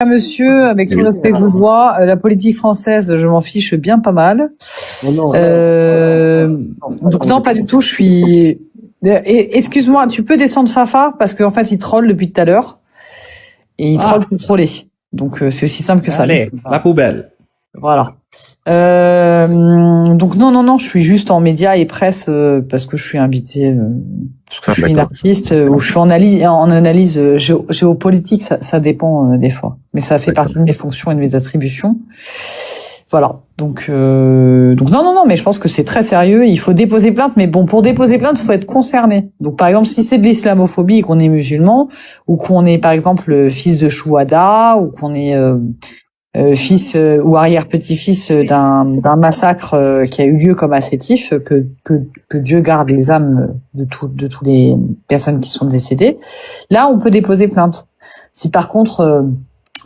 Monsieur, avec tout le respect que je vous dois, la politique française, je m'en fiche bien pas mal. Donc non, pas du tout. Je suis. Excuse-moi, tu peux descendre Fafa parce qu'en fait il troll depuis tout à l'heure et il troll contrôlé. Donc c'est aussi simple que ça. Allez, la poubelle. Voilà. Donc non, je suis juste en médias et presse parce que je suis invitée, parce que je suis une artiste ou je suis en analyse géopolitique, ça dépend des fois, mais ça fait partie de mes fonctions et de mes attributions. Voilà. Donc non, mais je pense que c'est très sérieux. Il faut déposer plainte, mais bon, pour déposer plainte, il faut être concerné. Donc par exemple, si c'est de l'islamophobie et qu'on est musulman, ou qu'on est par exemple fils de Chouada, ou qu'on est fils ou arrière-petit-fils d'un massacre qui a eu lieu comme à Sétif, que Dieu garde les âmes de toutes les personnes qui sont décédées. Là, on peut déposer plainte. Si par contre,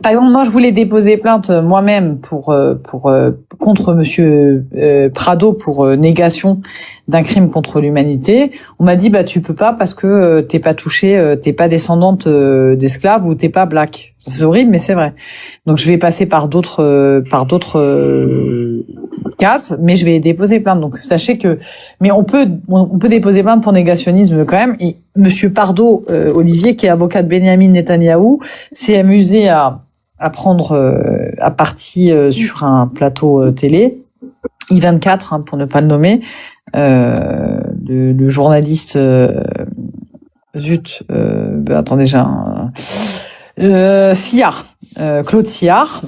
par exemple, moi, je voulais déposer plainte moi-même contre Monsieur Prado pour négation d'un crime contre l'humanité. On m'a dit tu peux pas parce que t'es pas touché, t'es pas descendante d'esclaves ou t'es pas black. C'est horrible, mais c'est vrai. Donc je vais passer par d'autres cases, mais je vais déposer plainte. Donc sachez que, mais on peut déposer plainte pour négationnisme quand même. Et Monsieur Pardo, Olivier, qui est avocat de Benyamin Netanyahou, s'est amusé à prendre à partie sur un plateau télé, I24 pour ne pas le nommer, le journaliste attendez, j'ai un Sillard, Claude Sillard,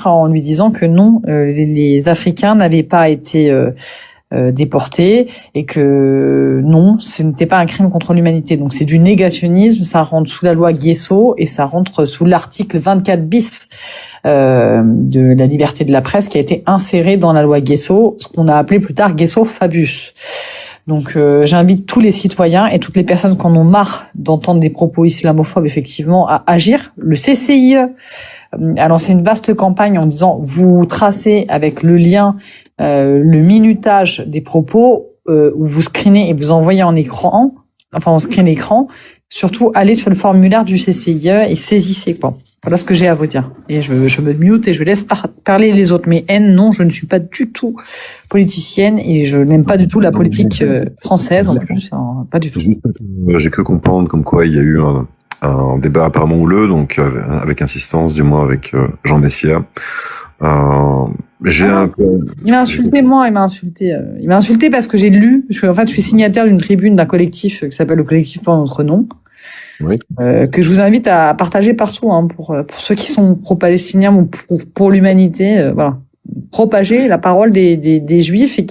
en lui disant que non, les Africains n'avaient pas été déportés et que non, ce n'était pas un crime contre l'humanité. Donc c'est du négationnisme, ça rentre sous la loi Guesso et ça rentre sous l'article 24 bis de la liberté de la presse qui a été inséré dans la loi Guesso, ce qu'on a appelé plus tard Guesso-Fabius. Donc j'invite tous les citoyens et toutes les personnes qui en ont marre d'entendre des propos islamophobes effectivement à agir. Le CCIE a lancé une vaste campagne en disant vous tracez avec le lien le minutage des propos où vous screenez et vous envoyez en écran, on screen l'écran. Surtout allez sur le formulaire du CCIE et saisissez quoi. Voilà ce que j'ai à vous dire. Et je me mute et je laisse parler les autres. Mais non, je ne suis pas du tout politicienne et je n'aime pas du tout la politique française en plus. Pas du tout. J'ai cru comprendre comme quoi il y a eu un débat apparemment houleux, donc avec insistance, du moins avec Jean Messia. Il m'a insulté, moi. Il m'a insulté parce que j'ai lu. Je suis signataire d'une tribune d'un collectif qui s'appelle le collectif Pour notre nom. Oui. Que je vous invite à partager partout pour ceux qui sont pro-palestiniens ou pour l'humanité, voilà. Propager la parole des juifs et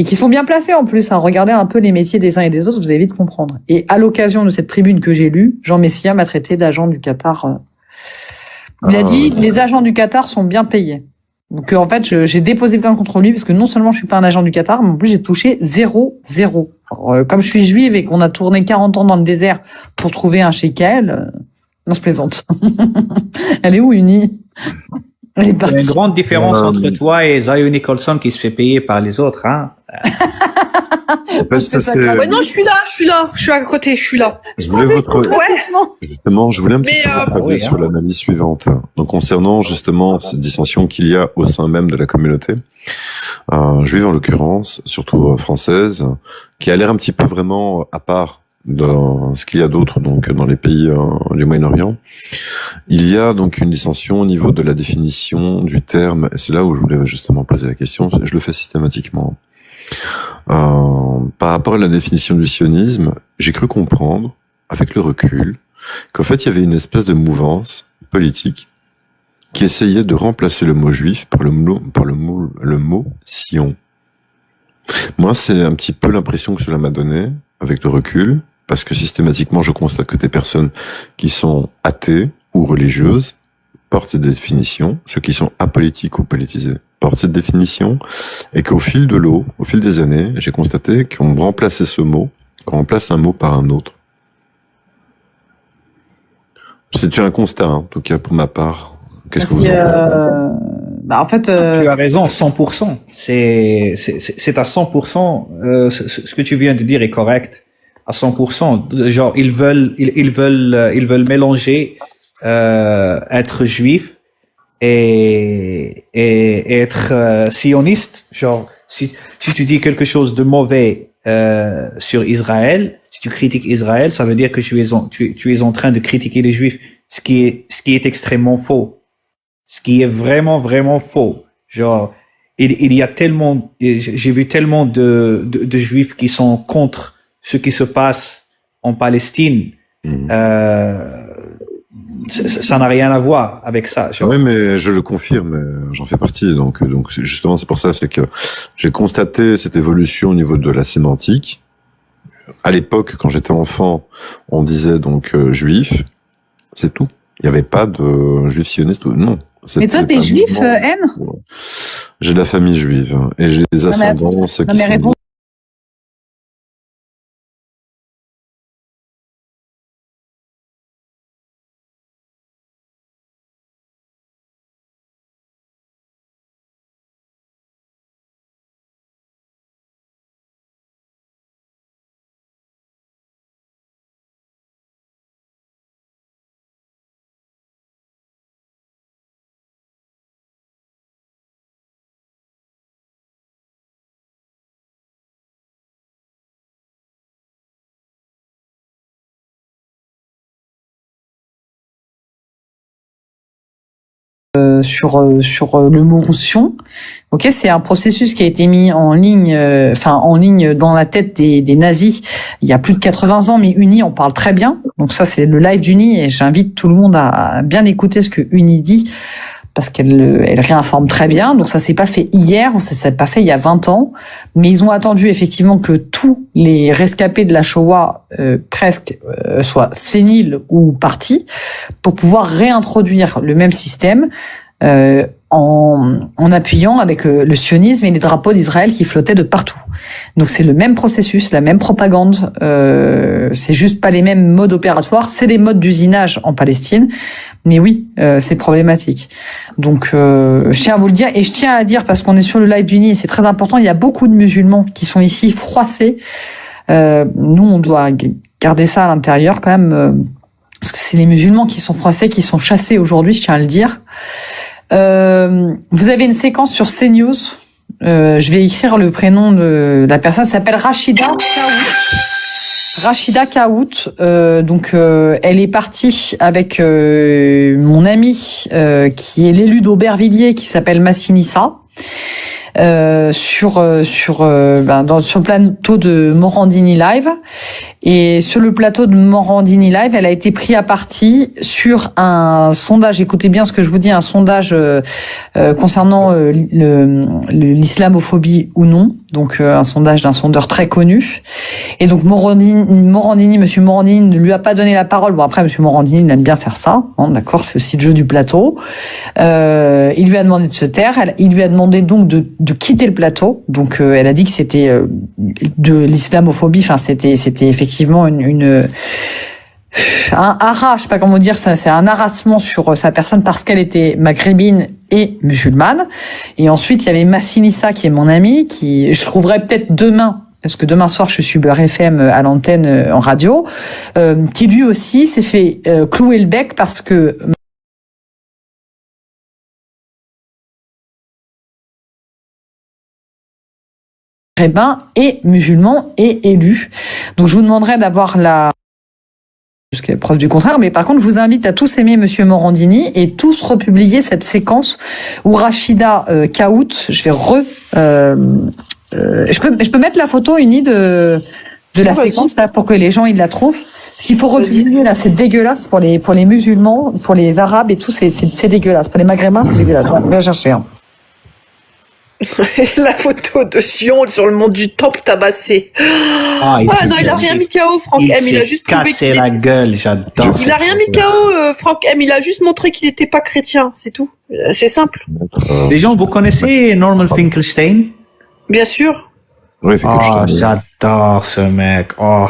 qui sont bien placés en plus. Regardez un peu les métiers des uns et des autres, vous allez vite comprendre. Et à l'occasion de cette tribune que j'ai lue, Jean Messia m'a traité d'agent du Qatar. Il a dit les agents du Qatar sont bien payés. Donc en fait, j'ai déposé plainte contre lui parce que non seulement je suis pas un agent du Qatar, mais en plus j'ai touché 0. Comme je suis juive et qu'on a tourné 40 ans dans le désert pour trouver un shekel, non, je plaisante. Elle est où, Uni? Elle est partie. Il y a une grande différence entre toi et Zion Nicholson qui se fait payer par les autres, hein. Non, je suis là, je suis à côté, je suis là. Je voulais un petit peu votre avis sur l'analyse suivante. Donc, concernant justement cette dissension qu'il y a au sein même de la communauté, juive en l'occurrence, surtout française, qui a l'air un petit peu vraiment à part dans ce qu'il y a d'autre donc dans les pays du Moyen-Orient. Il y a donc une dissension au niveau de la définition du terme, et c'est là où je voulais justement poser la question, je le fais systématiquement. Par rapport à la définition du sionisme, j'ai cru comprendre, avec le recul, qu'en fait il y avait une espèce de mouvance politique qui essayait de remplacer le mot juif par le mot sion. Moi, c'est un petit peu l'impression que cela m'a donné, avec le recul, parce que systématiquement, je constate que des personnes qui sont athées ou religieuses portent ces définitions, ceux qui sont apolitiques ou politisés porte cette définition, et qu'au fil de l'eau, au fil des années, j'ai constaté qu'on remplaçait ce mot, qu'on remplace un mot par un autre. C'est un constat, hein, en tout cas pour ma part. Qu'est-ce que vous en pensez? En fait, tu as raison, 100%. C'est à 100%. Ce que tu viens de dire est correct. À 100%. Genre, ils veulent mélanger être juif et être sioniste. Genre, si tu dis quelque chose de mauvais sur Israël, si tu critiques Israël, ça veut dire que tu es en train de critiquer les juifs, ce qui est extrêmement faux. Ce qui est vraiment, vraiment faux. Genre, il y a tellement, j'ai vu tellement de juifs qui sont contre ce qui se passe en Palestine. Ça n'a rien à voir avec ça. Oui, mais je le confirme, j'en fais partie. Donc justement, c'est pour ça, c'est que j'ai constaté cette évolution au niveau de la sémantique. À l'époque, quand j'étais enfant, on disait donc juif, c'est tout. Il n'y avait pas de juif sioniste, non. Mais toi, t'es juif, N? J'ai de la famille juive et j'ai des ascendances qui sont... Sur le mot sion. Ok, c'est un processus qui a été mis en ligne, dans la tête des nazis il y a plus de 80 ans, mais Uni en parle très bien. Donc ça, c'est le live d'Uni et j'invite tout le monde à bien écouter ce que Uni dit parce qu'elle réinforme très bien. Donc ça s'est pas fait hier, ça s'est pas fait il y a 20 ans, mais ils ont attendu effectivement que tous les rescapés de la Shoah presque soient séniles ou partis pour pouvoir réintroduire le même système en appuyant avec le sionisme et les drapeaux d'Israël qui flottaient de partout. Donc c'est le même processus, la même propagande, c'est juste pas les mêmes modes opératoires, c'est des modes d'usinage en Palestine, mais oui, c'est problématique. Donc je tiens à vous le dire, et je tiens à dire, parce qu'on est sur le live d'Uni, et c'est très important, il y a beaucoup de musulmans qui sont ici froissés. Nous, on doit garder ça à l'intérieur quand même, parce que c'est les musulmans qui sont froissés, qui sont chassés aujourd'hui, je tiens à le dire. Vous avez une séquence sur CNews. Je vais écrire le prénom de la personne. Elle s'appelle Rachida Kaout. Rachida Kaout. Elle est partie avec mon ami qui est l'élu d'Aubervilliers, qui s'appelle Massinissa. Sur le plateau de Morandini Live, et sur le plateau de Morandini Live, elle a été prise à partie sur un sondage. Écoutez bien ce que je vous dis, un sondage concernant l'islamophobie ou non. Donc un sondage d'un sondeur très connu. Et donc Monsieur Morandini ne lui a pas donné la parole. Bon, après Monsieur Morandini, il aime bien faire ça, hein, d'accord, c'est aussi le jeu du plateau. Il lui a demandé de se taire. Il lui a demandé donc de quitter le plateau. Donc elle a dit que c'était de l'islamophobie. Enfin, c'était effectivement un hara, je sais pas comment dire, c'est un harassement sur sa personne parce qu'elle était maghrébine et musulmane. Et ensuite, il y avait Massinissa, qui est mon ami, qui je trouverai peut-être demain, parce que demain soir, je suis Beurre FM à l'antenne en radio, qui lui aussi s'est fait clouer le bec parce que maghrébin et musulman et élu. Donc je vous demanderai d'avoir jusqu'à preuve du contraire, mais par contre je vous invite à tous aimer Monsieur Morandini et tous republier cette séquence où Rachida Kaout, je peux mettre la photo unie de la séquence là pour que les gens ils la trouvent. Ce qu'il faut republier là, c'est dégueulasse pour les musulmans, pour les arabes et tout, c'est dégueulasse. Pour les maghrébins, c'est dégueulasse. On va chercher. Hein. La photo de Sion sur le mont du temple tabassé. Ah non, il a rien mis KO, Franck M. Il a juste prouvé qu'il la gueule, j'adore. Il a rien mis KO, Franck M. Il a juste montré qu'il n'était pas chrétien, c'est tout. C'est simple. Les gens, vous connaissez Norman Finkelstein? Bien sûr. Oui, j'adore ce mec. Oh,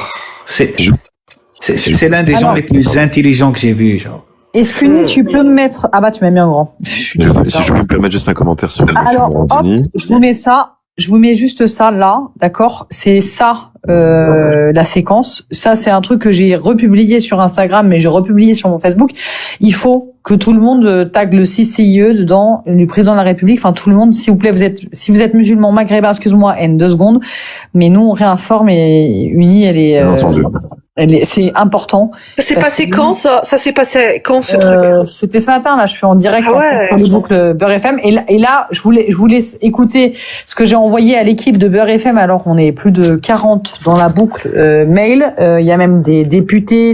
c'est l'un des gens les plus intelligents que j'ai vu, genre. Est-ce que tu peux me mettre... Ah bah, tu m'as mis en grand. Si je peux me permettre juste un commentaire sur Morandini. Je vous mets ça. Je vous mets juste ça là, d'accord? C'est ça, la séquence. Ça, c'est un truc que j'ai republié sur Instagram, mais j'ai republié sur mon Facebook. Il faut que tout le monde tague le CCIE dedans, le président de la République. Enfin, tout le monde, s'il vous plaît, si vous êtes musulman, maghrébin, excuse-moi, N 2 secondes. Mais nous, on réinforme et Uni, elle est, c'est important. Ça s'est passé quand, ça? Ça s'est passé quand, ce truc? C'était ce matin, là. Je suis en direct sur les boucles Beurre FM. Et là, je voulais écouter ce que j'ai envoyé à l'équipe de Beurre FM. Alors, on est plus de 40 dans la boucle mail. Il y a même des députés,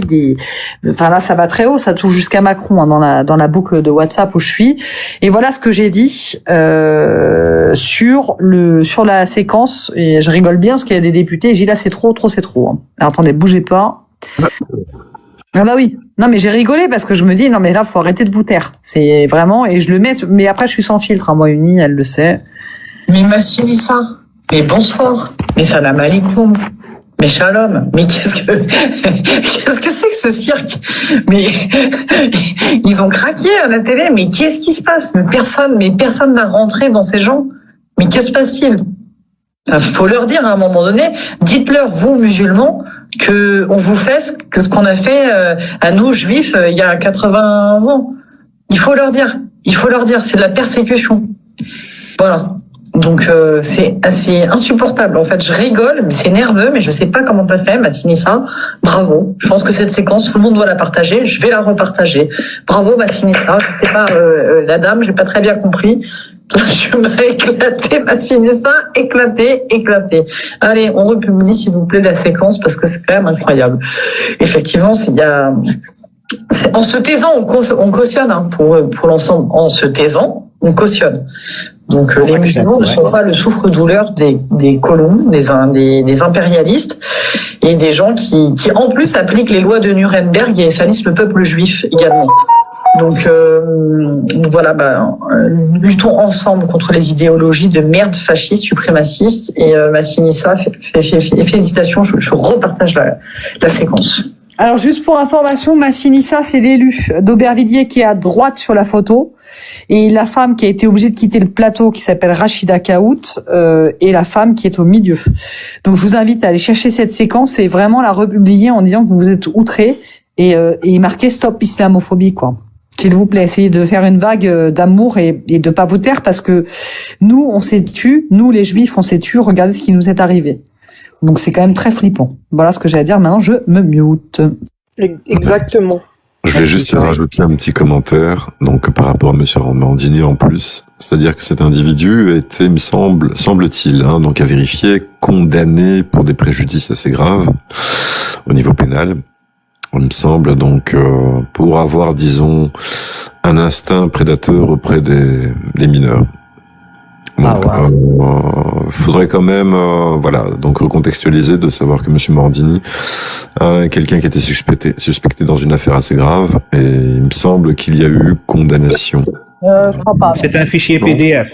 enfin là, ça va très haut. Ça touche jusqu'à Macron, hein, dans la boucle de WhatsApp où je suis. Et voilà ce que j'ai dit sur la séquence. Et je rigole bien parce qu'il y a des députés. J'ai dit là, c'est trop. Hein. Alors, attendez, bougez pas. Ah bah oui. Non mais j'ai rigolé parce que je me dis non mais là faut arrêter de vous taire. C'est vraiment et je le mets mais après je suis sans filtre. Hein. Moi Uni elle le sait. Mais Massinissa, mais bonsoir. Mais salam alaikum. Mais shalom. Mais qu'est-ce que c'est que ce cirque? Mais ils ont craqué à la télé. Mais qu'est-ce qui se passe? Mais personne n'a rentré dans ces gens. Mais que se passe-t-il? Faut leur dire à un moment donné, dites-leur, vous musulmans, que on vous fait ce qu'on a fait à nous juifs il y a 80 ans. Il faut leur dire, c'est de la persécution. Voilà. Donc c'est assez insupportable. En fait, je rigole, mais c'est nerveux, mais je sais pas comment t'as fait, Massinissa. Bravo. Je pense que cette séquence, tout le monde doit la partager. Je vais la repartager. Bravo, Massinissa. Je sais pas, la dame, j'ai pas très bien compris. Tu m'as éclaté, Massinissa, éclaté. Allez, on republie s'il vous plaît la séquence parce que c'est quand même incroyable. Effectivement, en se taisant, on cautionne hein, pour l'ensemble. En se taisant, on cautionne. Donc les musulmans ne sont pas le souffre-douleur des colons, des impérialistes et des gens qui en plus appliquent les lois de Nuremberg et salissent le peuple juif également. Donc voilà, luttons ensemble contre les idéologies de merde fascistes, suprémacistes. Et Massinissa, félicitations, je repartage la séquence. Alors juste pour information, Massinissa, c'est l'élu d'Aubervilliers qui est à droite sur la photo. Et la femme qui a été obligée de quitter le plateau, qui s'appelle Rachida Kaout, et la femme qui est au milieu. Donc je vous invite à aller chercher cette séquence et vraiment la republier en disant que vous êtes outrés et marquer Stop Islamophobie, quoi. S'il vous plaît, essayez de faire une vague d'amour et de pas vous taire parce que nous, on s'est tués, nous les Juifs, on s'est tués, regardez ce qui nous est arrivé. Donc c'est quand même très flippant. Voilà ce que j'ai à dire, maintenant je me mute. Exactement. Je vais juste rajouter un petit commentaire, donc par rapport à Monsieur Morandini en plus, c'est-à-dire que cet individu a été, me semble-t-il, hein, donc à vérifier, condamné pour des préjudices assez graves au niveau pénal. Il me semble donc pour avoir, disons, un instinct prédateur auprès des mineurs. Donc, faudrait quand même, donc recontextualiser, de savoir que Monsieur Morandini est quelqu'un qui a été suspecté dans une affaire assez grave, et il me semble qu'il y a eu condamnation. Je crois pas. C'est un fichier PDF.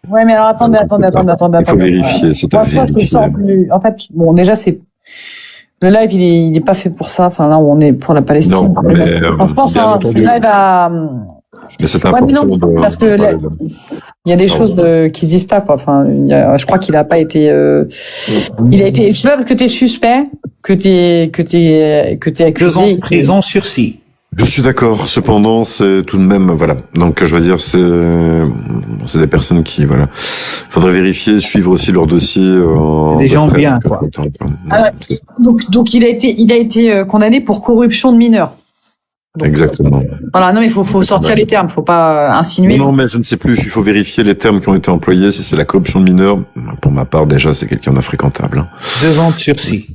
Ouais, mais alors attendez. Il faut vérifier. En fait, bon, déjà c'est. Le live, il est pas fait pour ça. Enfin, là, on est pour la Palestine. Non, mais je pense que ce live a. Mais c'est important. Parce que il y a des choses qui se disent pas, quoi. Enfin, je crois qu'il a pas été. Il a été. Je sais pas parce que t'es suspect que t'es accusé. 2 ans de prison sursis. Je suis d'accord. Cependant, c'est tout de même, voilà. Donc, je veux dire, c'est des personnes qui, voilà. Faudrait vérifier, suivre aussi leur dossier. Des gens bien, quoi. Donc, il a été condamné pour corruption de mineurs. Donc, exactement. Voilà, non, mais faut sortir les termes, faut pas insinuer. Non, mais je ne sais plus. Il faut vérifier les termes qui ont été employés. Si c'est la corruption de mineurs, pour ma part, déjà, c'est quelqu'un d'infréquentable. Hein. 2 ans de sursis.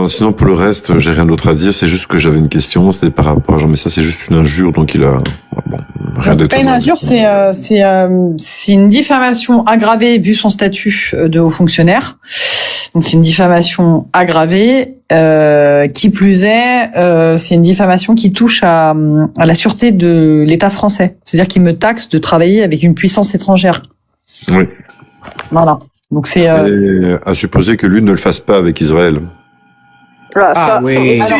Sinon pour le reste, j'ai rien d'autre à dire. C'est juste que j'avais une question. C'était par rapport à Jean, mais ça c'est juste une injure. Donc il a, bon, Rien de C'est pas une injure, c'est une diffamation aggravée vu son statut de haut fonctionnaire. Donc c'est une diffamation aggravée. Qui plus est, c'est une diffamation qui touche à la sûreté de l'État français. C'est-à-dire qu'il me taxe de travailler avec une puissance étrangère. Oui. Voilà. Donc c'est. Et à supposer que lui ne le fasse pas avec Israël. Voilà, Ah, ça, oui. c'est un autre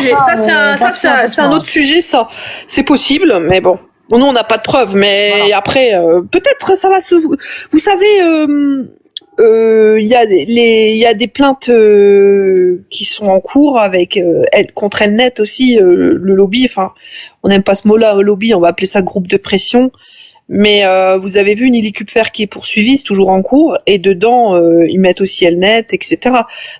sujet. C'est un autre sujet, ça. C'est possible, mais bon. Nous, on n'a pas de preuves, mais Voilà. après, peut-être ça va se. Vous savez, il y a des plaintes qui sont en cours avec contre Elnet aussi, le lobby. Enfin, on n'aime pas ce mot-là, lobby. On va appeler ça groupe de pression. Mais vous avez vu Nili Kupfer qui est poursuivie, c'est toujours en cours, et dedans ils mettent aussi Elnet, etc.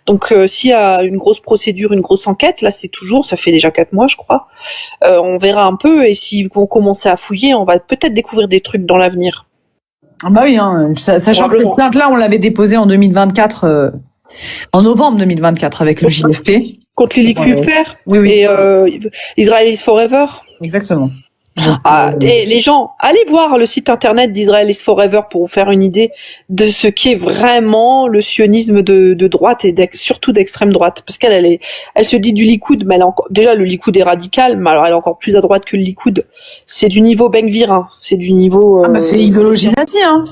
Donc s'il y a une grosse procédure, une grosse enquête, là c'est toujours, ça fait déjà 4 mois je crois, on verra un peu, et s'ils vont commencer à fouiller, on va peut-être découvrir des trucs dans l'avenir. Ah bah oui, hein, sachant que cette plainte-là, on l'avait déposée en 2024, en novembre 2024 avec le JFP. Contre Nili Kupfer Oui. et Israel is Forever. Exactement. Et les gens, allez voir le site internet d'Israel is Forever pour vous faire une idée de ce qu'est vraiment le sionisme de droite et surtout d'extrême droite. Parce elle se dit du Likoud, mais déjà le Likoud est radical, mais alors elle est encore plus à droite que le Likoud. C'est du niveau Ben Gvir, hein. C'est du niveau. C'est idéologie nazie, hein.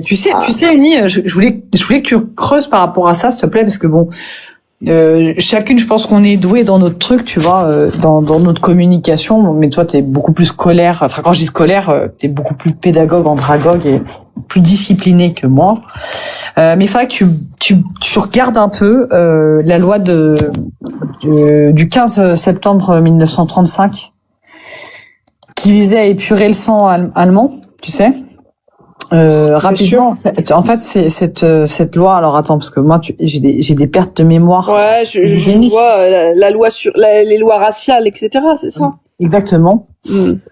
Tu sais, Uni, je voulais que tu creuses par rapport à ça, s'il te plaît, parce que bon. Chacune, je pense qu'on est doué dans notre truc, tu vois, dans notre communication. Mais toi, t'es beaucoup plus scolaire. Enfin, quand je dis scolaire, t'es beaucoup plus pédagogue, andragogue et plus discipliné que moi. Mais il faudrait que tu regardes un peu la loi du 15 septembre 1935 qui visait à épurer le sang allemand, tu sais. Rapidement, en fait, c'est cette loi. Alors attends, parce que moi, j'ai des pertes de mémoire. Ouais, je vois la loi sur les lois raciales, etc. C'est ça. Exactement.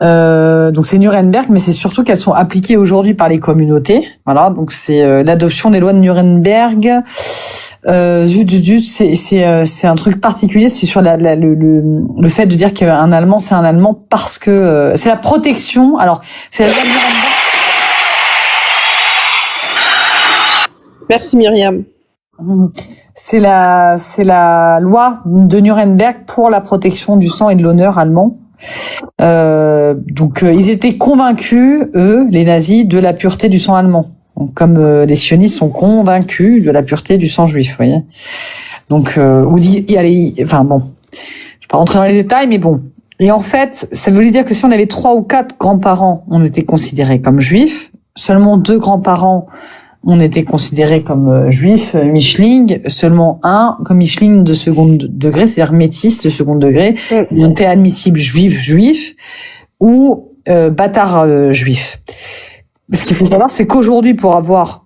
Donc c'est Nuremberg, mais c'est surtout qu'elles sont appliquées aujourd'hui par les communautés. Voilà. Donc c'est l'adoption des lois de Nuremberg. C'est un truc particulier. C'est sur le fait de dire qu'un Allemand, c'est un Allemand parce que c'est la protection. Alors c'est la loi de Nuremberg. Merci Myriam. C'est la loi de Nuremberg pour la protection du sang et de l'honneur allemand. Donc ils étaient convaincus, eux, les nazis, de la pureté du sang allemand. Donc, comme les sionistes sont convaincus de la pureté du sang juif, vous voyez. Donc enfin bon, je vais pas rentrer dans les détails, mais bon. Et en fait, ça voulait dire que si on avait 3 ou 4 grands-parents, on était considérés comme juifs. Seulement 2 grands-parents, on était considérés comme juifs, Mischling, seulement un comme Mischling de second degré, c'est-à-dire métis de second degré, on était admissible juif, ou bâtard juif. Ce qu'il faut savoir, c'est qu'aujourd'hui, pour avoir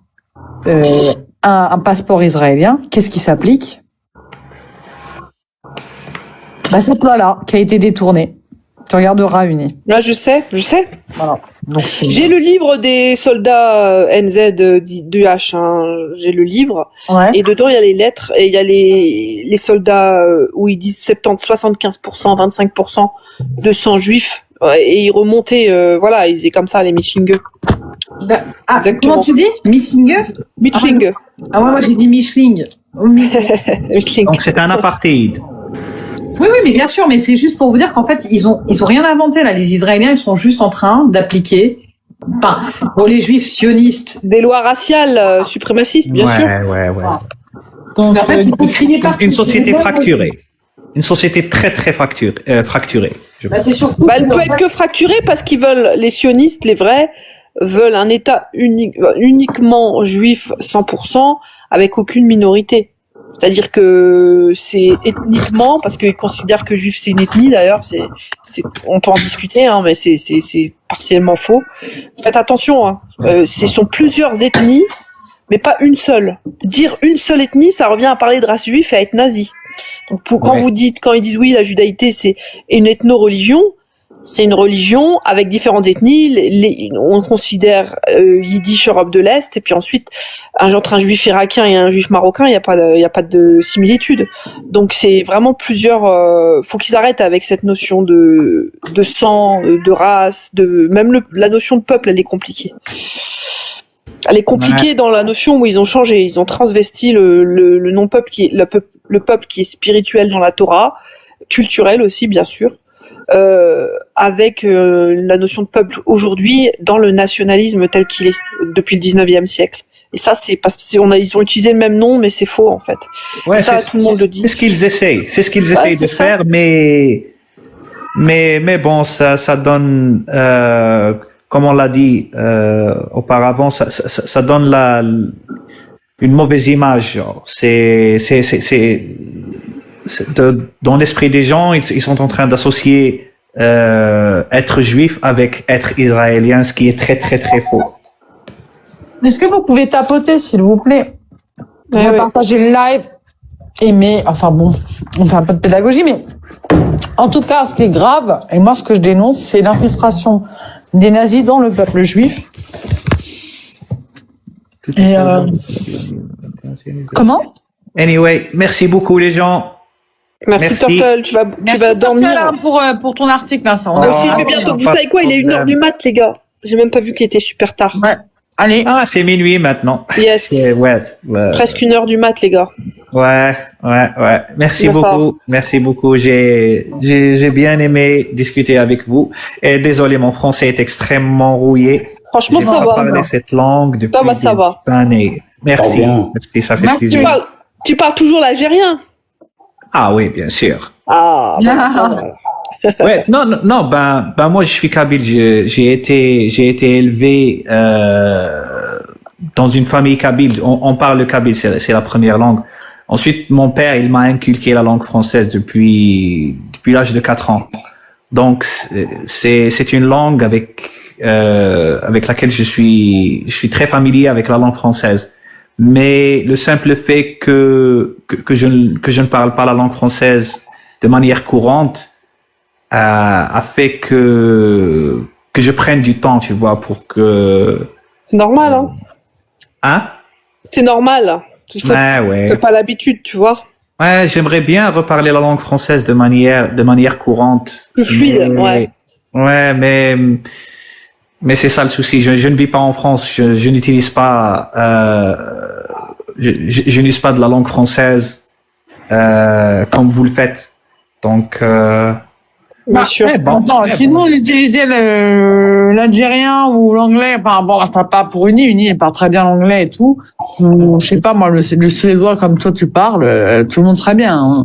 un passeport israélien, qu'est-ce qui s'applique ? Cette loi-là, qui a été détournée. Tu regarderas, Uni. Là, je sais. Voilà. Donc, j'ai le livre des soldats NZ2H, hein. J'ai le livre. Ouais. Et dedans, il y a les lettres et il y a les soldats où ils disent 75%, 25% de sang juif. Et ils remontaient, ils faisaient comme ça, les Mischlinge. Comment tu dis ? Mischlinge ? Mischlinge. Ah ouais, moi j'ai dit Mischling. Mischling. Donc c'est un apartheid. Oui, mais bien sûr, mais c'est juste pour vous dire qu'en fait, ils ont rien inventé, là. Les Israéliens, ils sont juste en train d'appliquer, pour les Juifs sionistes. Des lois raciales, suprémacistes, bien sûr. Ouais. Donc, en fait, ils ont crié partout. Une société fracturée. Une société très, très fracturée. C'est surtout. Elle peut être que fracturée parce qu'ils veulent, les sionistes, les vrais, veulent un État uniquement juif 100% avec aucune minorité. C'est-à-dire que c'est ethniquement, parce qu'ils considèrent que juif c'est une ethnie d'ailleurs, on peut en discuter, hein, mais c'est partiellement faux. Faites attention, hein. Ce sont plusieurs ethnies, mais pas une seule. Dire une seule ethnie, ça revient à parler de race juive et à être nazi. Donc quand ils disent oui, la judaïté c'est une ethno-religion, C'est une religion avec différentes ethnies. On considère Yiddish Europe de l'Est, et puis ensuite entre un juif irakien et un juif marocain, il y a pas de similitude. Donc c'est vraiment plusieurs. Faut qu'ils arrêtent avec cette notion de sang, de race, la notion de peuple, elle est compliquée. Elle est compliquée dans la notion où ils ont changé, ils ont transvesti le non-peuple le peuple qui est spirituel dans la Torah, culturel aussi bien sûr. Avec la notion de peuple aujourd'hui dans le nationalisme tel qu'il est depuis le 19e siècle. Et ça, c'est parce qu'ils ont utilisé le même nom, mais c'est faux en fait. Ouais, ça, tout le monde le dit. C'est ce qu'ils essayent. C'est ce qu'ils essayent de faire, mais bon, ça donne, comme on l'a dit auparavant, ça donne une mauvaise image. Genre. Dans l'esprit des gens, ils sont en train d'associer être juif avec être israélien, ce qui est très très très faux. Est-ce que vous pouvez tapoter, s'il vous plaît? Partager le live, aimer, enfin bon, on fait un peu de pédagogie, mais en tout cas, ce qui est grave, et moi ce que je dénonce, c'est l'infiltration des nazis dans le peuple juif. Et comment? Anyway, merci beaucoup les gens. Merci. Turtle, tu vas dormir. Pour ton article, là, ça. Moi aussi, je vais bientôt. Vous savez quoi, il est 1h du mat, les gars. J'ai même pas vu qu'il était super tard. Ouais. Allez. Ah, c'est minuit maintenant. Yes. Ouais. Presque 1h du mat, les gars. Ouais. Merci beaucoup. Merci beaucoup. J'ai bien aimé discuter avec vous. Et désolé, mon français est extrêmement rouillé. Franchement, ça va. Parler cette langue depuis des années. Merci. Merci, ça fait plaisir. Tu parles toujours l'algérien? Ah oui, bien sûr. Ah, ouais, non, ben moi je suis kabyle, j'ai été élevé dans une famille kabyle. On parle le kabyle, c'est la première langue. Ensuite, mon père, il m'a inculqué la langue française depuis l'âge de 4 ans. Donc c'est une langue avec laquelle je suis très familier avec la langue française. Mais le simple fait que je ne parle pas la langue française de manière courante a fait que je prenne du temps, tu vois, pour que... C'est normal, hein? Hein? C'est normal. Ouais. T'as pas l'habitude, tu vois? Ouais, j'aimerais bien reparler la langue française de manière courante. Plus fluide, ouais. Ouais, mais c'est ça le souci. Je ne vis pas en France. Je n'utilise pas, je n'utilise pas de la langue française, comme vous le faites. Donc, bien sûr. Sinon, on utilisait l'algérien ou l'anglais. Enfin, bon, je parle pas pour Uni, elle parle très bien l'anglais et tout. Ou, je sais pas, moi, le suédois comme toi tu parles, tout le monde serait bien. Hein.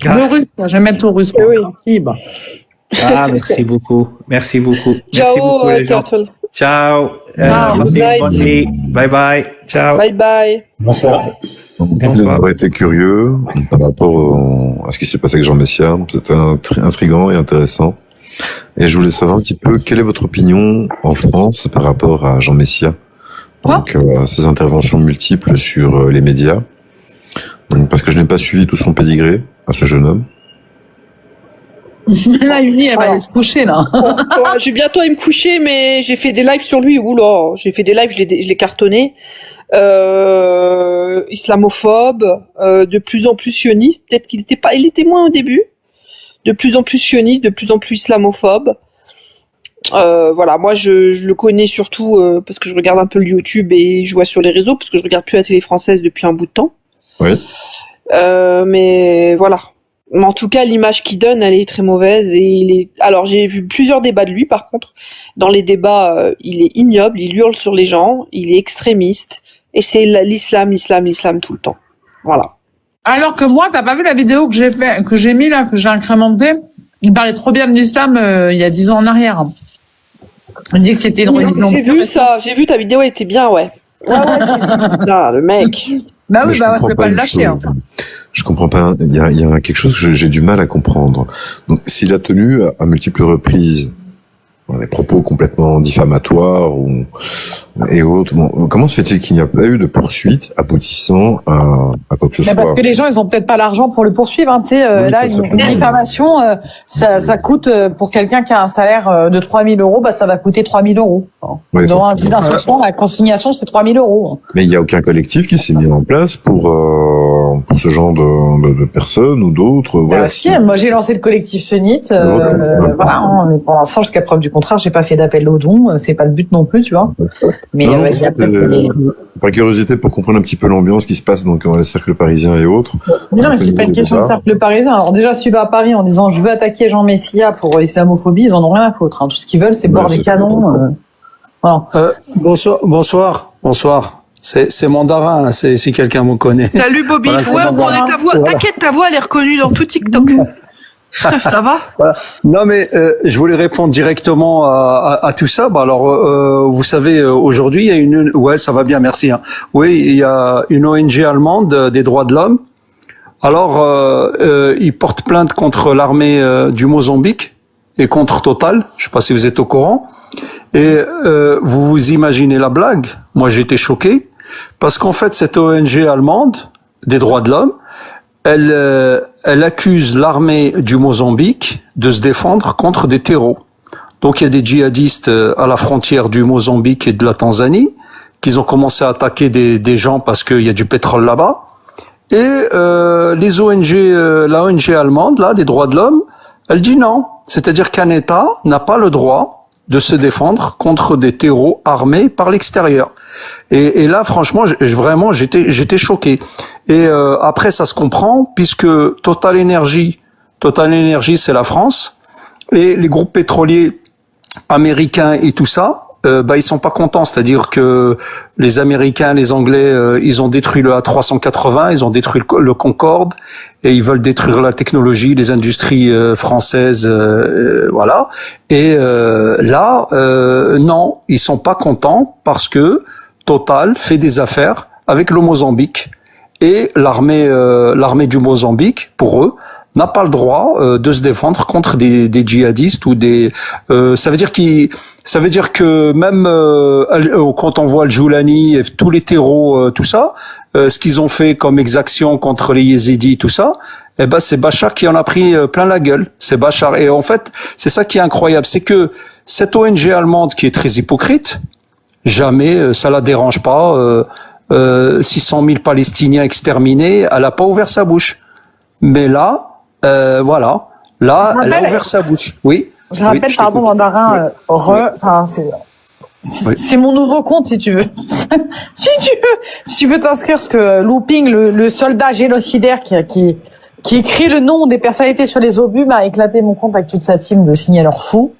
Le russe, j'aime mettre au russe. Oui. Ah, merci beaucoup. Merci beaucoup. Ciao, Turtle. Ciao. Bonne nuit. Bye bye. Ciao. Bye bye. Bonsoir. J'aurais été curieux par rapport à ce qui s'est passé avec Jean Messia. C'était intriguant et intéressant. Et je voulais savoir un petit peu quelle est votre opinion en France par rapport à Jean Messia. Donc, ses interventions multiples sur les médias. Donc, parce que je n'ai pas suivi tout son pédigré à ce jeune homme. La Uni, elle va aller se coucher, là. Je vais bientôt aller me coucher, mais j'ai fait des lives sur lui. Oula, j'ai fait des lives, je l'ai cartonné. Islamophobe, de plus en plus sioniste. Peut-être qu'il était pas, il était moins au début. De plus en plus sioniste, de plus en plus islamophobe. Voilà, moi je le connais surtout parce que je regarde un peu le YouTube et je vois sur les réseaux parce que je regarde plus la télé française depuis un bout de temps. Oui. Mais voilà. En tout cas, l'image qu'il donne, elle est très mauvaise et alors j'ai vu plusieurs débats de lui par contre. Dans les débats, il est ignoble, il hurle sur les gens, il est extrémiste et c'est l'islam tout le temps. Voilà. Alors que moi, t'as pas vu la vidéo que j'ai mis là, que j'ai incrémentée? Il parlait trop bien de l'islam il y a 10 ans en arrière. Il dit que c'était une religion. J'ai vu ça, j'ai vu ta vidéo, elle était bien, ouais. Ouais, non, le mec. Bah oui, je vais pas le lâcher. Hein. Je comprends pas. Il y a quelque chose que j'ai du mal à comprendre. Donc, s'il a tenu à multiples reprises des propos complètement diffamatoires et autres. Bon, comment se fait-il qu'il n'y a pas eu de poursuite aboutissant à quoi que ce soit? Parce que les gens, ils ont peut-être pas l'argent pour le poursuivre. Hein, tu sais, Oui, là, une diffamation, ça coûte pour quelqu'un qui a un salaire de 3 000 €, bah ça va coûter 3 000 €. Oui, dans un juge d'instruction, la consignation, c'est 3 000 €. Mais il n'y a aucun collectif qui s'est mis en place pour ce genre de personnes ou d'autres. Voilà. Si, moi j'ai lancé le collectif Sunit. Voilà, mais pour l'instant, jusqu'à preuve du contraire, j'ai pas fait d'appel au don. C'est pas le but non plus, tu vois. Mais Non, il y a peut-être par curiosité, pour comprendre un petit peu l'ambiance qui se passe donc dans les cercles parisiens et autres. Mais non, mais c'est pas une question de cercle parisien. Alors déjà, si tu vas à Paris en disant je veux attaquer Jean Messia pour islamophobie, ils en ont rien à foutre. Hein. Tout ce qu'ils veulent, c'est boire des canons. Voilà. Bonsoir. C'est Mandarin, si quelqu'un me connaît. Salut Bobby. Voilà, on est ta voix. Voilà. T'inquiète, ta voix, elle est reconnue dans tout TikTok. Ça va? Voilà. Non mais je voulais répondre directement à tout ça. Bah alors vous savez aujourd'hui il y a ça va bien, merci. Hein. Oui, il y a une ONG allemande des droits de l'homme. Alors ils portent plainte contre l'armée du Mozambique et contre Total. Je sais pas si vous êtes au courant. Et vous vous imaginez la blague? Moi j'étais choqué parce qu'en fait cette ONG allemande des droits de l'homme, elle accuse l'armée du Mozambique de se défendre contre des terreaux. Donc il y a des djihadistes à la frontière du Mozambique et de la Tanzanie qui ont commencé à attaquer des gens parce qu'il y a du pétrole là-bas. Et les ONG, la ONG allemande là des droits de l'homme, elle dit non. C'est-à-dire qu'un État n'a pas le droit de se défendre contre des terreaux armés par l'extérieur. Et là, franchement, vraiment, j'étais choqué. Et après, ça se comprend puisque Total Energy, c'est la France, et les groupes pétroliers américains et tout ça, ils sont pas contents. C'est-à-dire que les Américains, les Anglais, ils ont détruit le A380, ils ont détruit le Concorde, et ils veulent détruire la technologie, les industries françaises, voilà. Et là, non, ils sont pas contents parce que Total fait des affaires avec le Mozambique et l'armée du Mozambique, pour eux, n'a pas le droit de se défendre contre des djihadistes ou des. Ça veut dire que même quand on voit le Joulani et tous les terreaux, tout ça, ce qu'ils ont fait comme exaction contre les Yézidis, tout ça, c'est Bachar qui en a pris plein la gueule. C'est Bachar. Et en fait, c'est ça qui est incroyable, c'est que cette ONG allemande qui est très hypocrite, jamais ça la dérange pas. 600 000 Palestiniens exterminés, elle a pas ouvert sa bouche. Mais là, voilà, là, elle a ouvert sa bouche. Oui. Je rappelle, pardon, Mandarin, c'est mon nouveau compte, si tu veux. si tu veux t'inscrire, parce que Looping, le soldat génocidaire qui écrit le nom des personnalités sur les obus, m'a éclaté mon compte avec toute sa team de signaleurs fous.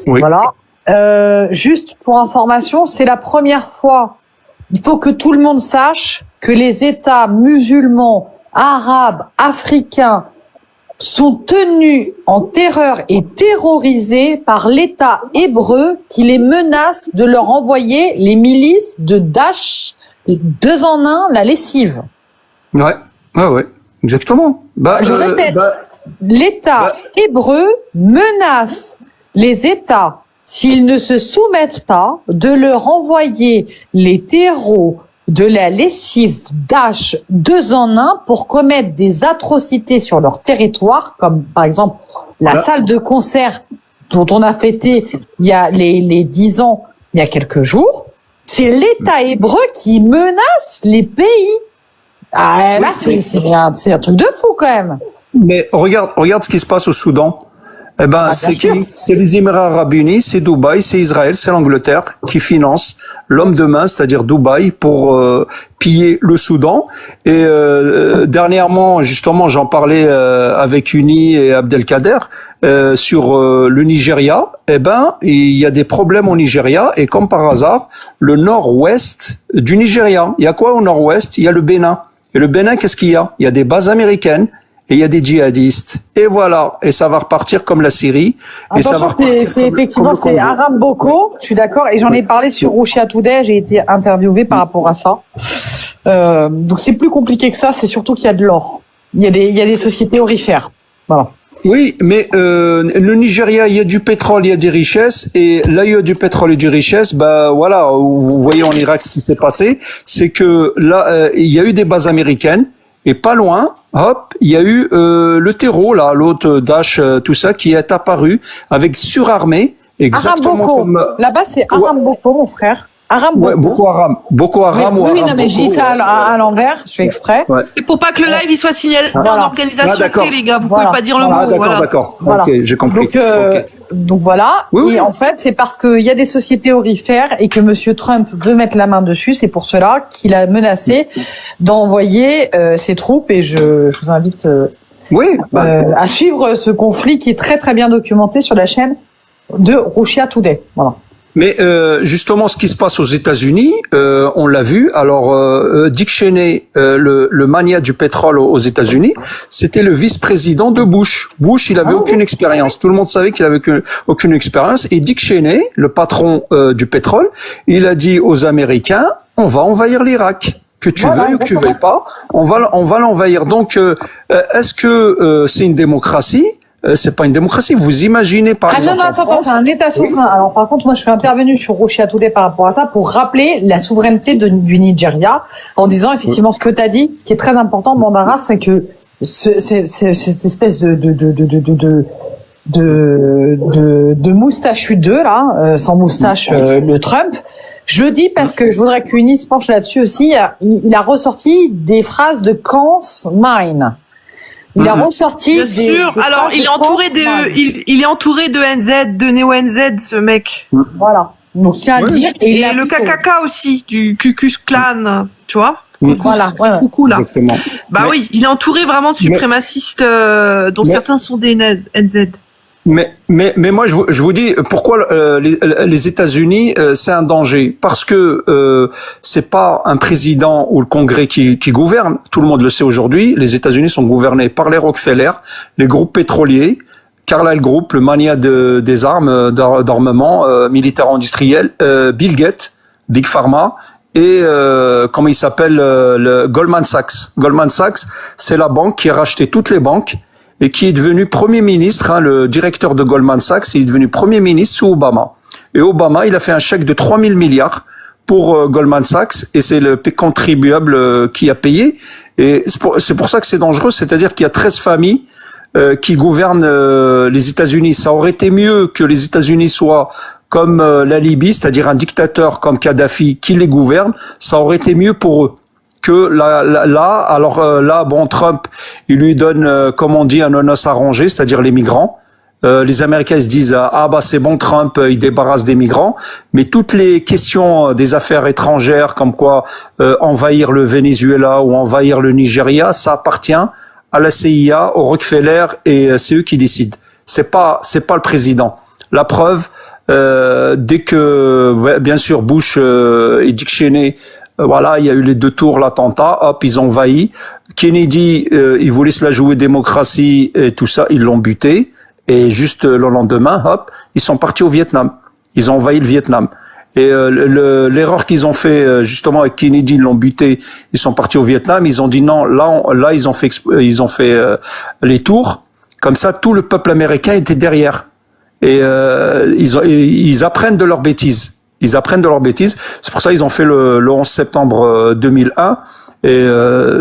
Oui. Voilà. Juste pour information, c'est la première fois. Il faut que tout le monde sache que les États musulmans, arabes, africains sont tenus en terreur et terrorisés par l'État hébreu qui les menace de leur envoyer les milices de Daesh 2 en 1, la lessive. Ouais, exactement. Je répète, l'État hébreu menace les États, s'ils ne se soumettent pas, de leur envoyer les terreaux de la lessive Daesh 2 en 1 pour commettre des atrocités sur leur territoire, comme par exemple la salle de concert dont on a fêté il y a les 10 ans, il y a quelques jours. C'est l'État hébreu qui menace les pays. Ah, là, c'est un truc de fou quand même. Mais regarde ce qui se passe au Soudan. C'est les Émirats Arabes Unis, c'est Dubaï, c'est Israël, c'est l'Angleterre qui finance l'homme de main, c'est-à-dire Dubaï, pour piller le Soudan. Et dernièrement, justement, j'en parlais avec Uni et Abdelkader sur le Nigeria. Il y a des problèmes au Nigeria, et comme par hasard, le nord-ouest du Nigeria. Il y a quoi au nord-ouest? Il y a le Bénin. Et le Bénin, qu'est-ce qu'il y a? Il y a des bases américaines. Et il y a des djihadistes. Et voilà. Et ça va repartir comme la Syrie. Attention, et ça va repartir effectivement, c'est Aram Boko. Je suis d'accord. Et j'en ai parlé sur Russia Today. J'ai été interviewé par rapport à ça. Donc c'est plus compliqué que ça. C'est surtout qu'il y a de l'or. Il y a des sociétés aurifères. Voilà. Oui, mais le Nigeria, il y a du pétrole, il y a des richesses, et là il y a du pétrole et des richesses. Bah voilà, vous voyez en Irak ce qui s'est passé, c'est que là il y a eu des bases américaines et pas loin, hop, il y a eu le terreau là, l'autre Daesh, tout ça qui est apparu avec surarmée, exactement Aram comme là-bas, c'est Aram Boko, mon frère. Aram Boko. ouais, Boko Haram Mais, ou oui, Aram non, mais je dis Boko, ça à l'envers, je fais exprès. ouais. C'est pour pas que le live il soit signalé en Voilà. organisation Ah, d'accord. T, les gars. Vous Voilà. pouvez pas dire le Voilà. Ah mot. d'accord, Voilà. d'accord. Voilà. Ok, j'ai compris. Ok. Donc voilà. Oui, oui. Et en fait, c'est parce qu'il y a des sociétés aurifères et que Monsieur Trump veut mettre la main dessus. C'est pour cela qu'il a menacé d'envoyer ses troupes. Et je vous invite Oui, à suivre ce conflit qui est très très bien documenté sur la chaîne de Russia Today. Voilà. mais justement, ce qui se passe aux États-Unis, on l'a vu. Alors, Dick Cheney, le mania du pétrole aux États-Unis, c'était le vice-président de Bush. Bush, il avait aucune expérience. Tout le monde savait qu'il avait aucune expérience. Et Dick Cheney, le patron du pétrole, il a dit aux Américains, on va envahir l'Irak. Que tu veuilles ou que tu veuilles pas, on va l'envahir. Donc, est-ce que c'est une démocratie? C'est pas une démocratie. Vous imaginez par exemple non, en attends, France, c'est un État souverain. Alors par contre, moi je suis intervenue sur Russia Today par rapport à ça pour rappeler la souveraineté du Nigeria en disant effectivement ce que tu as dit. Ce qui est très important, Bandaras, c'est que cette espèce de moustachu 2 là, sans moustache, le Trump. Je dis parce que je voudrais qu'Uni se penche là-dessus aussi. Il a ressorti des phrases de Kampf Mine. Il a ressorti. Bien sûr. Alors, il est entouré il est entouré de NZ, de Néo NZ, ce mec. Voilà. Donc, je tiens à le dire. Et le KKK aussi, du Ku Klux Klan, tu vois. Voilà. Ouais. Coucou, là. exactement. Bah Mais- oui, il est entouré vraiment de suprémacistes, dont certains sont des NZ. Mais moi je vous dis pourquoi les États-Unis c'est un danger, parce que c'est pas un président ou le Congrès qui gouverne. Tout le monde le sait aujourd'hui. Les États-Unis sont gouvernés par les Rockefeller, les groupes pétroliers, Carlyle Group, le mania des armes, d'armement militaire industriel, Bill Gates, Big Pharma. Et comment il s'appelle, le Goldman Sachs. Goldman Sachs, c'est la banque qui a racheté toutes les banques et qui est devenu Premier ministre. Hein, le directeur de Goldman Sachs, il est devenu Premier ministre sous Obama. Et Obama, il a fait un chèque de 3 000 milliards pour Goldman Sachs, et c'est le contribuable qui a payé. Et c'est pour ça que c'est dangereux, c'est-à-dire qu'il y a 13 familles qui gouvernent les États-Unis. Ça aurait été mieux que les États-Unis soient comme la Libye, c'est-à-dire un dictateur comme Kadhafi qui les gouverne. Ça aurait été mieux pour eux que là, bon, Trump, il lui donne, comme on dit, un nonos arrangé, c'est-à-dire les migrants. Les Américains ils se disent bah c'est bon, Trump il débarrasse des migrants, mais toutes les questions des affaires étrangères, comme quoi envahir le Venezuela ou envahir le Nigeria, ça appartient à la CIA, au Rockefeller, et c'est eux qui décident. C'est pas le président. La preuve, dès que bien sûr Bush et Dick Cheney, voilà, il y a eu les 2 tours, l'attentat, hop, ils ont envahi. Kennedy, il voulait se la jouer démocratie et tout ça, ils l'ont buté. Et juste le lendemain, hop, ils sont partis au Vietnam. Ils ont envahi le Vietnam. Et l'erreur qu'ils ont fait justement avec Kennedy, ils l'ont buté. Ils sont partis au Vietnam. Ils ont dit non. Là, ils ont fait les tours. Comme ça, tout le peuple américain était derrière. Et ils apprennent de leurs bêtises. Ils apprennent de leurs bêtises. C'est pour ça qu'ils ont fait le 11 septembre 2001. Et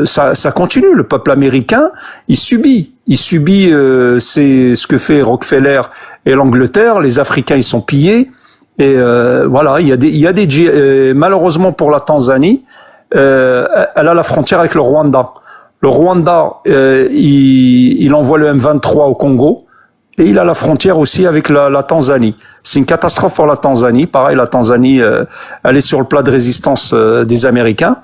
ça continue. Le peuple américain, il subit. C'est ce que fait Rockefeller et l'Angleterre. Les Africains, ils sont pillés. Et voilà, il y a des malheureusement pour la Tanzanie, elle a la frontière avec le Rwanda. Le Rwanda, il envoie le M23 au Congo. Et il a la frontière aussi avec la Tanzanie. C'est une catastrophe pour la Tanzanie. Pareil, la Tanzanie, elle est sur le plat de résistance des Américains.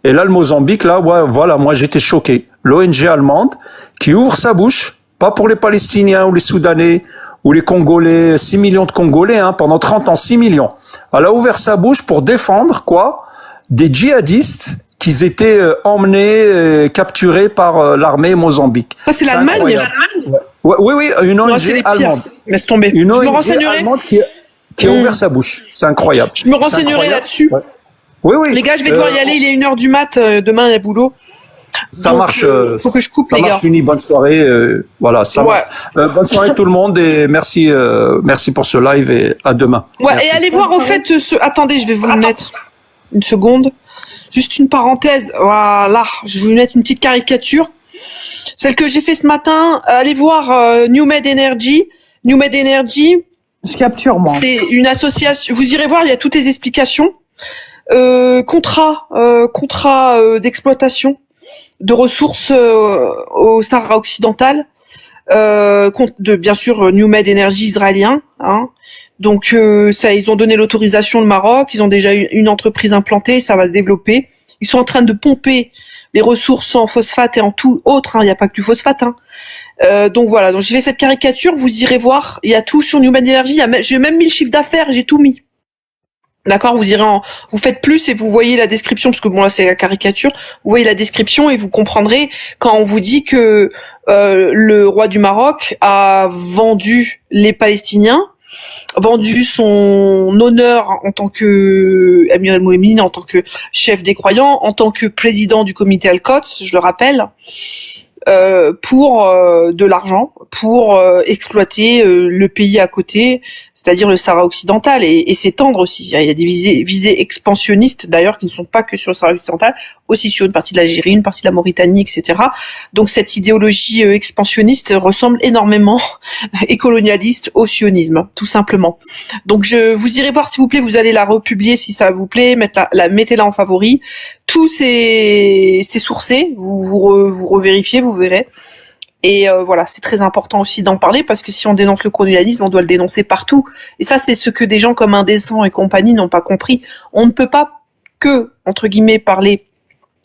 Et là, le Mozambique, là, ouais, voilà, moi j'étais choqué. L'ONG allemande qui ouvre sa bouche, pas pour les Palestiniens ou les Soudanais ou les Congolais, 6 millions de Congolais, hein, pendant 30 ans, 6 millions. Elle a ouvert sa bouche pour défendre, quoi, des djihadistes qui étaient emmenés, capturés par l'armée Mozambique. Ça, c'est l'Allemagne. Oui, une ONG allemande. Laisse tomber. Une Je me ONG renseignerai. allemande qui a ouvert sa bouche. C'est incroyable. Je me renseignerai là-dessus. Ouais. Oui. Les gars, je vais devoir y aller. Il est 1h du mat. Demain, il y a boulot. Ça Donc, marche. faut que je coupe, Ça les gars. marche, Uni. Bonne soirée. Voilà, ça Ouais. marche. Bonne soirée tout le monde et merci pour ce live et à demain. Ouais, Merci. et allez voir au fait attendez, je vais vous le mettre une seconde. Juste une parenthèse. Voilà, je vais vous mettre une petite caricature. Celle que j'ai fait ce matin. Allez voir New Med Energy. New Med Energy, Je capture, moi. c'est une association. Vous irez voir, il y a toutes les explications. Contrat d'exploitation de ressources au Sahara occidental. Bien sûr New Med Energy israélien, hein. Donc ça, ils ont donné l'autorisation au Maroc, ils ont déjà une entreprise implantée, ça va se développer. Ils sont en train de pomper les ressources en phosphate et en tout autre, hein. Il n'y a pas que du phosphate, hein. Donc voilà, donc j'ai fait cette caricature, vous irez voir, il y a tout sur New Med Energy, j'ai même mis le chiffre d'affaires, j'ai tout mis. D'accord, vous faites plus et vous voyez la description, parce que bon là c'est la caricature, vous voyez la description et vous comprendrez quand on vous dit que le roi du Maroc a vendu les Palestiniens, vendu son honneur en tant que Amir el-Moumine, en tant que chef des croyants, en tant que président du comité Al-Quds, je le rappelle, pour de l'argent, pour exploiter le pays à côté, c'est-à-dire le Sahara occidental, et s'étendre aussi. Il y a des visées expansionnistes d'ailleurs qui ne sont pas que sur le Sahara occidental, aussi sur une partie de l'Algérie, une partie de la Mauritanie, etc. Donc cette idéologie expansionniste ressemble énormément et colonialiste au sionisme, tout simplement. Donc vous irez voir s'il vous plaît, vous allez la republier si ça vous plaît, mettez-la en favori. Tout c'est sourcé, vous revérifiez, vous verrez. Et voilà, c'est très important aussi d'en parler parce que si on dénonce le colonialisme, on doit le dénoncer partout. Et ça, c'est ce que des gens comme Indécent et compagnie n'ont pas compris. On ne peut pas que, entre guillemets, parler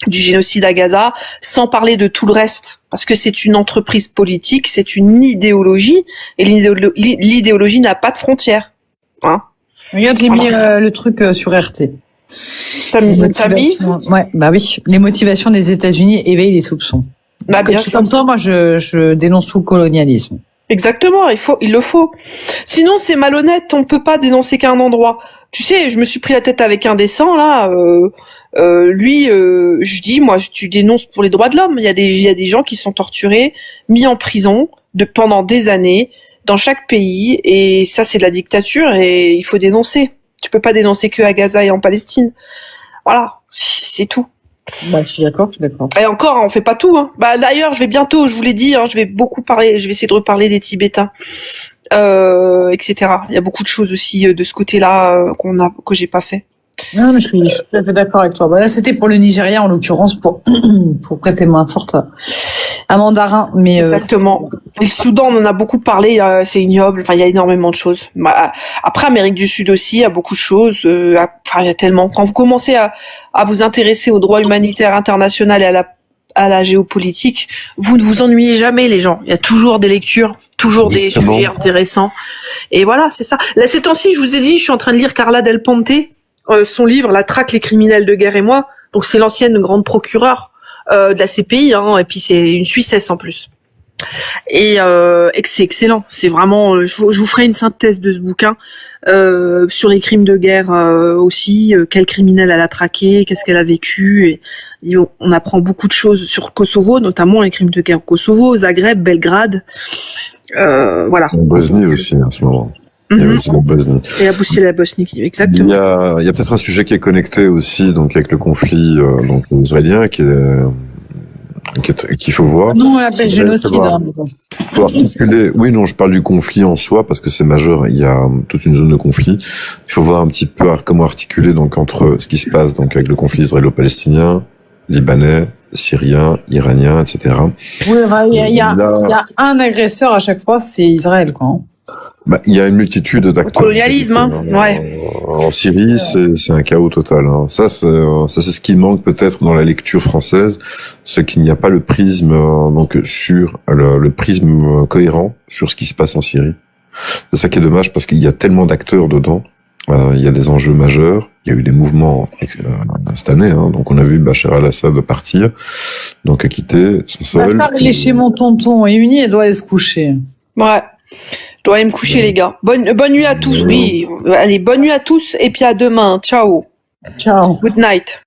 du génocide à Gaza sans parler de tout le reste. Parce que c'est une entreprise politique, c'est une idéologie, et l'idéologie n'a pas de frontières. Hein. Regarde, j'ai mis le truc sur RT. T'as mis? Ouais, bah oui. Les motivations des États-Unis éveillent les soupçons. Bah, bien sûr. Comme toi, moi, je dénonce tout le colonialisme. Exactement, il le faut. Sinon, c'est malhonnête, on peut pas dénoncer qu'un endroit. Tu sais, je me suis pris la tête avec Indécent, là, je dis, moi, tu dénonces pour les droits de l'homme. Il y a des gens qui sont torturés, mis en prison pendant des années, dans chaque pays, et ça, c'est de la dictature, et il faut dénoncer. Tu peux pas dénoncer que à Gaza et en Palestine. Voilà, c'est tout. Bah, je suis d'accord. Et encore, on fait pas tout, hein. Bah, d'ailleurs, je vais bientôt, je vous l'ai dit, hein, je vais essayer de reparler des Tibétains, etc. Il y a beaucoup de choses aussi de ce côté-là que j'ai pas fait. Non, mais je suis tout à fait d'accord avec toi. Bah, là, c'était pour le Nigeria, en l'occurrence, pour prêter main forte à Mandarin, mais exactement. Et le Soudan, on en a beaucoup parlé, c'est ignoble. Enfin, il y a énormément de choses. Bah, après, Amérique du Sud aussi, il y a beaucoup de choses. Enfin, il y a tellement. Quand vous commencez à vous intéresser au droit humanitaire international et à la géopolitique, vous ne vous ennuyez jamais, les gens. Il y a toujours des lectures, toujours Justement. des sujets intéressants. Et voilà, c'est ça. Là, ces temps-ci, je vous ai dit, je suis en train de lire Carla Del Ponte, son livre La traque, les criminels de guerre et moi. Donc, c'est l'ancienne grande procureure de la CPI, hein, et puis c'est une Suissesse en plus. Et c'est excellent. C'est vraiment. Je vous ferai une synthèse de ce bouquin sur les crimes de guerre aussi. Quel criminel elle a traqué, qu'est-ce qu'elle a vécu. Et on apprend beaucoup de choses sur Kosovo, notamment les crimes de guerre au Kosovo, Zagreb, Belgrade. Voilà. En Bosnie aussi, à ce moment. Il y a aussi la Bosnie. Et la Bosnie, exactement. Il y a peut-être un sujet qui est connecté aussi, donc avec le conflit donc israélien, qu'il faut voir. non, on l'appelle génocide. Faut articuler. Oui, non, je parle du conflit en soi parce que c'est majeur. Il y a toute une zone de conflit. Il faut voir un petit peu comment articuler donc entre ce qui se passe donc avec le conflit israélo-palestinien, libanais, syrien, iranien, etc. Oui, il y a un agresseur à chaque fois, c'est Israël, quoi. Bah, il y a une multitude d'acteurs. Colonialisme, hein. Ouais. En Syrie, c'est un chaos total. Hein. Ça, c'est ce qui manque peut-être dans la lecture française, c'est qu'il n'y a pas le prisme donc sur le prisme cohérent sur ce qui se passe en Syrie. C'est ça qui est dommage parce qu'il y a tellement d'acteurs dedans. Il y a des enjeux majeurs. Il y a eu des mouvements cette année. Hein. Donc on a vu Bachar al-Assad partir, donc quitter son sol. Il est chez mon tonton et Uni, elle doit aller se coucher. Ouais. Je dois aller me coucher, les gars. Bonne nuit à tous. Oui. Allez, bonne nuit à tous et puis à demain. Ciao. Ciao. Good night.